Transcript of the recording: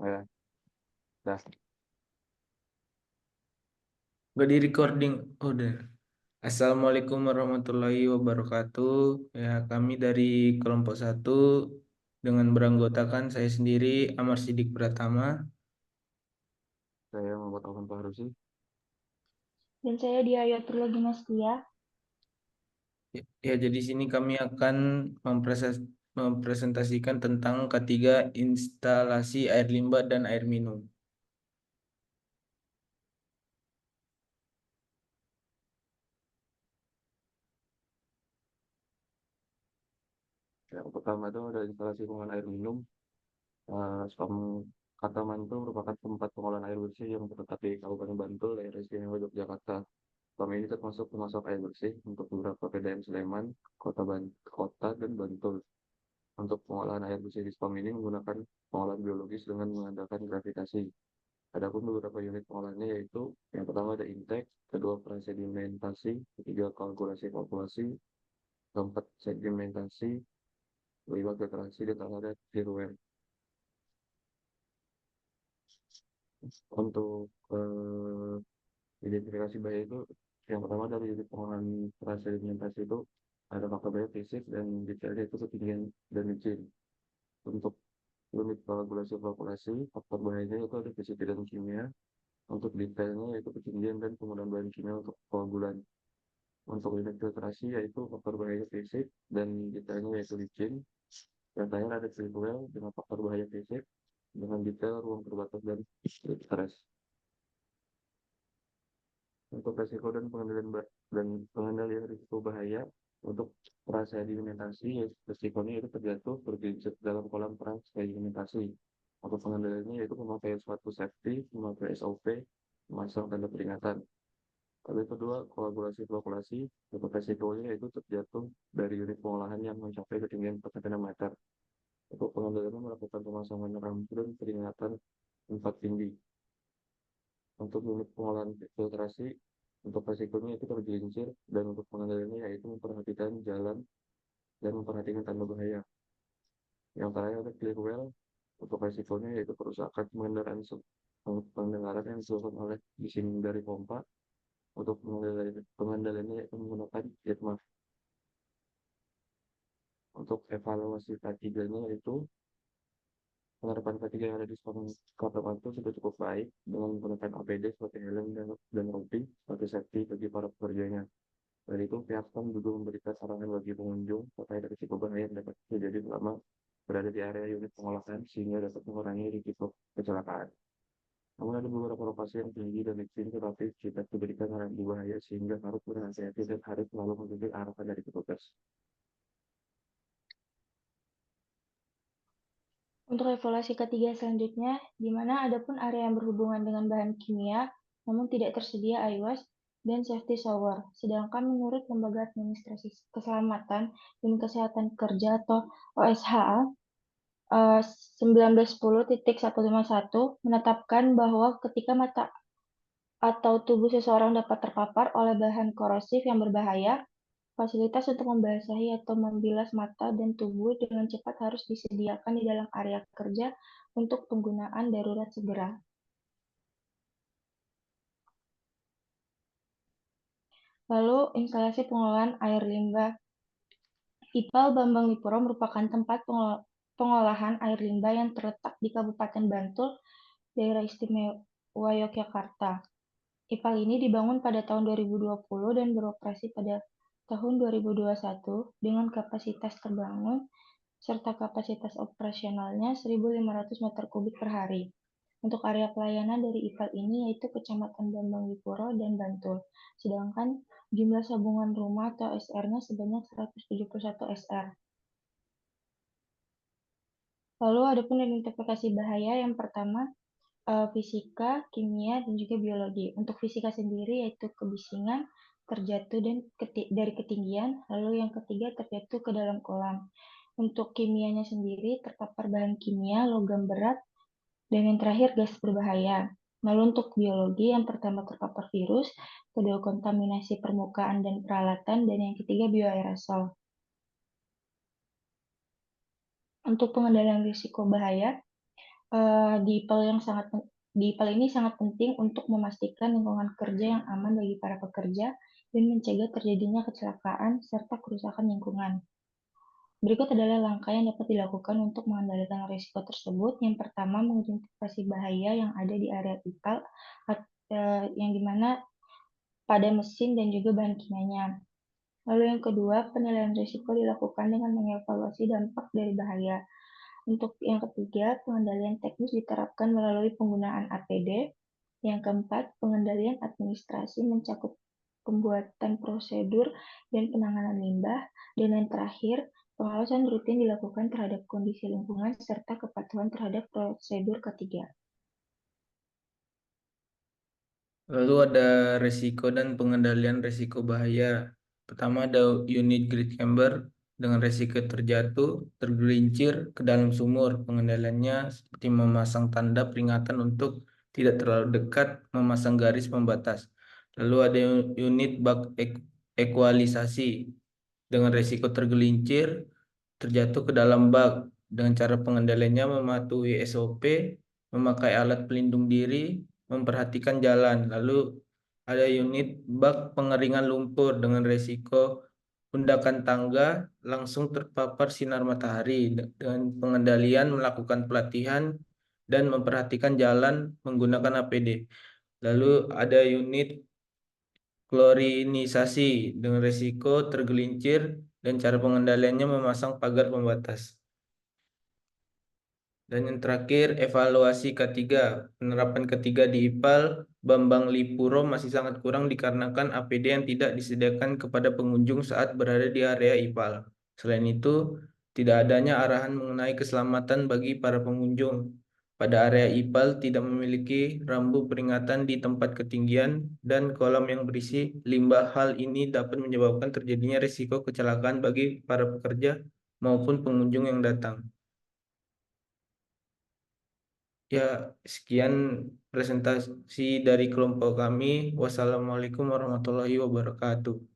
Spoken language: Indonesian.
Ya, dah. Udah di recording. Udah. Assalamualaikum warahmatullahi wabarakatuh. Ya, kami dari kelompok satu dengan beranggotakan saya sendiri, Amar Sidik Pratama. Saya Muhammad Alvan Fahrusi. Dan saya Diayatul Ginastia. Ya, jadi sini kami akan mempresentasikan tentang ketiga instalasi air limbah dan air minum. Yang pertama itu ada instalasi pengolahan air minum. SPAM Kataman itu merupakan tempat pengolahan air bersih yang terletak di Kabupaten Bantul, daerah istimewa Yogyakarta. SPAM ini termasuk pemasok air bersih untuk beberapa PDAM Sleman, Kota dan Bantul. Untuk pengolahan air bersih di SPAM ini menggunakan pengolahan biologis dengan mengandalkan gravitasi. Adapun beberapa unit pengolahannya yaitu yang pertama ada intake, kedua prasedimentasi, ketiga kalkulasi populasi, keempat sedimentasi, kelima filtrasi, dan terakhir ada firmware. Untuk identifikasi bahaya itu yang pertama dari unit pengolahan prasedimentasi itu ada faktor bahaya fisik dan detailnya itu ketinggian dan licin. Untuk unit kalkulasi faktor bahayanya itu ada fisik dan kimia. Untuk detailnya yaitu ketinggian dan penggunaan bahan kimia untuk koagulan. Untuk unit filtrasi yaitu faktor bahaya fisik dan detailnya yaitu licin. Yang terakhir ada sleep well dengan faktor bahaya fisik dengan detail ruang terbatas dan stres. Untuk resiko dan pengendalian risiko bahaya untuk prasedimentasi, resikonya itu terjatuh bergeser dalam kolam prasedimentasi. Untuk pengendaliannya yaitu pemakaian suatu safety, memakai SOP, memasang tanda peringatan. Lalu kedua, koagulasi-flokulasi, untuk resikonya yaitu terjatuh dari unit pengolahan yang mencapai ketinggian 4 meter. Untuk pengendaliannya melakukan pemasangan rambu dan peringatan tempat tinggi. Untuk unit pengolahan filtrasi, untuk resikonya itu tergelincir dan untuk pengendaliannya yaitu memperhatikan jalan dan memperhatikan tanda bahaya. Yang terakhir ada clear well, untuk resikonya yaitu kerusakan pendengaran yang disebabkan oleh bising dari pompa. Untuk pengendaliannya yaitu menggunakan jetmark. Untuk evaluasi K3-nya yaitu penerapan K3 yang ada di Kota itu sudah cukup baik dengan menggunakan APD seperti helm dan rompi sebagai safety bagi para pekerjanya. Dan itu pihak PAM juga memberikan arahan bagi pengunjung terkait risiko bahaya yang dapat terjadi selama berada di area unit pengolahan sehingga dapat mengurangi risiko kecelakaan. Namun ada beberapa lokasi yang tinggi dan licin tetapi kita diberikan arahan bahaya sehingga harus berhati-hati dan harus selalu mengikuti arahan dari petugas. Untuk evaluasi ketiga selanjutnya, di mana adapun area yang berhubungan dengan bahan kimia, namun tidak tersedia IWAS dan safety shower. Sedangkan menurut Lembaga Administrasi Keselamatan dan Kesehatan Kerja atau OSHA 1910.151 menetapkan bahwa ketika mata atau tubuh seseorang dapat terpapar oleh bahan korosif yang berbahaya, fasilitas untuk membasahi atau membilas mata dan tubuh dengan cepat harus disediakan di dalam area kerja untuk penggunaan darurat segera. Lalu, instalasi pengolahan air limbah. IPAL Bambang Wipuro merupakan tempat pengolahan air limbah yang terletak di Kabupaten Bantul, Daerah Istimewa Yogyakarta. IPAL ini dibangun pada tahun 2020 dan beroperasi pada tahun 2021 dengan kapasitas terbangun serta kapasitas operasionalnya 1.500 meter kubik per hari. Untuk area pelayanan dari IPAL ini yaitu Kecamatan Bambang Wipuro dan Bantul. Sedangkan jumlah sambungan rumah atau SR-nya sebanyak 171 SR. Lalu ada pun identifikasi bahaya yang pertama, fisika, kimia, dan juga biologi. Untuk fisika sendiri yaitu kebisingan, terjatuh dari ketinggian, lalu yang ketiga terjatuh ke dalam kolam. Untuk kimianya sendiri terpapar bahan kimia, logam berat, dan yang terakhir gas berbahaya. Lalu untuk biologi yang pertama terpapar virus, kedua kontaminasi permukaan dan peralatan, dan yang ketiga bioaerosol. Untuk pengendalian risiko bahaya, di IPAL ini sangat penting untuk memastikan lingkungan kerja yang aman bagi para pekerja dan mencegah terjadinya kecelakaan serta kerusakan lingkungan. Berikut adalah langkah yang dapat dilakukan untuk mengendalikan risiko tersebut. Yang pertama, mengidentifikasi bahaya yang ada di area IPAL, yang dimana pada mesin dan juga bahan kimianya. Lalu yang kedua, penilaian risiko dilakukan dengan mengevaluasi dampak dari bahaya. Untuk yang ketiga, pengendalian teknis diterapkan melalui penggunaan APD. Yang keempat, pengendalian administrasi mencakup pembuatan prosedur dan penanganan limbah. Dan yang terakhir, pengawasan rutin dilakukan terhadap kondisi lingkungan serta kepatuhan terhadap prosedur ketiga. Lalu ada resiko dan pengendalian resiko bahaya. Pertama ada unit grid camber dengan resiko terjatuh, tergelincir ke dalam sumur. Pengendaliannya seperti memasang tanda peringatan untuk tidak terlalu dekat, memasang garis pembatas. Lalu ada unit bak ekualisasi dengan resiko tergelincir, terjatuh ke dalam bak. Dengan cara pengendaliannya mematuhi SOP, memakai alat pelindung diri, memperhatikan jalan. Lalu ada unit bak pengeringan lumpur dengan resiko hundakan tangga langsung terpapar sinar matahari. Dengan pengendalian melakukan pelatihan dan memperhatikan jalan menggunakan APD. Lalu ada unit klorinisasi dengan resiko tergelincir dan cara pengendaliannya memasang pagar pembatas. Dan yang terakhir, evaluasi K3. Penerapan ketiga di IPAL Bambang Lipuro masih sangat kurang dikarenakan APD yang tidak disediakan kepada pengunjung saat berada di area IPAL. Selain itu, tidak adanya arahan mengenai keselamatan bagi para pengunjung. Pada area IPAL tidak memiliki rambu peringatan di tempat ketinggian dan kolam yang berisi limbah. Hal ini dapat menyebabkan terjadinya risiko kecelakaan bagi para pekerja maupun pengunjung yang datang. Ya, sekian presentasi dari kelompok kami. Wassalamualaikum warahmatullahi wabarakatuh.